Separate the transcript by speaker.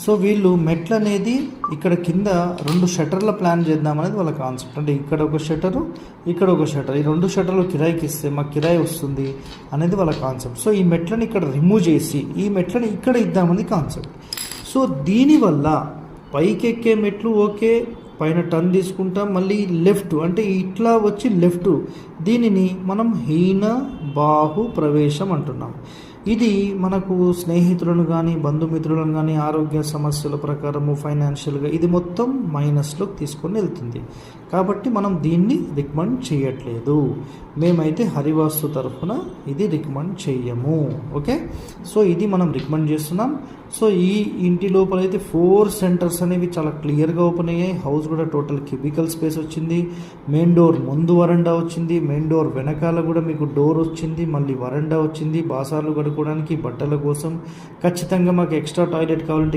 Speaker 1: So వీళ్ళు మెట్లు అనేది ఇక్కడ కింద 2 షట్టర్ల ప్లాన్ చేద్దామనేది వాళ్ళ కాన్సెప్ట్. అంటే ఇక్కడ ఒక షట్టరు, ఇక్కడ ఒక షట్టర్, ఈ 2 షట్టర్లు కిరాయికి ఇస్తే మాకు కిరాయి వస్తుంది అనేది వాళ్ళ కాన్సెప్ట్. సో ఈ మెట్లని ఇక్కడ రిమూవ్ చేసి ఈ మెట్లని ఇక్కడ ఇద్దామని కాన్సెప్ట్. సో దీనివల్ల పైకెక్కే మెట్లు ఓకే, పైన టర్న్ తీసుకుంటాం, మళ్ళీ లెఫ్ట్ అంటే ఇట్లా వచ్చి లెఫ్ట్, దీనిని మనం హీన బాహు ప్రవేశం అంటున్నాం. ఇది మనకు స్నేహితులను కానీ బంధుమిత్రులను కానీ ఆరోగ్య సమస్యల ప్రకారము ఫైనాన్షియల్గా ఇది మొత్తం మైనస్లోకి తీసుకొని వెళ్తుంది. కాబట్టి మనం దీన్ని రికమెండ్ చేయట్లేదు. మేమైతే హరివాస్తు తరఫున ఇది రికమెండ్ చెయ్యము. ఓకే, సో ఇది మనం రికమెండ్ చేస్తున్నాం. సో ఈ ఇంటి లోపల అయితే 4 సెంటర్స్ అనేవి చాలా క్లియర్గా ఓపెన్ అయ్యాయి. హౌస్ కూడా టోటల్ క్యూబికల్ స్పేస్ వచ్చింది. మెయిన్ డోర్ ముందు వరండా వచ్చింది, మెయిన్ డోర్ వెనకాల కూడా మీకు డోర్ వచ్చింది, మళ్ళీ వరండా వచ్చింది. బాసార్లు కడుక్కోవడానికి, బట్టల కోసం ఖచ్చితంగా మాకు ఎక్స్ట్రా టాయిలెట్ కావాలంటే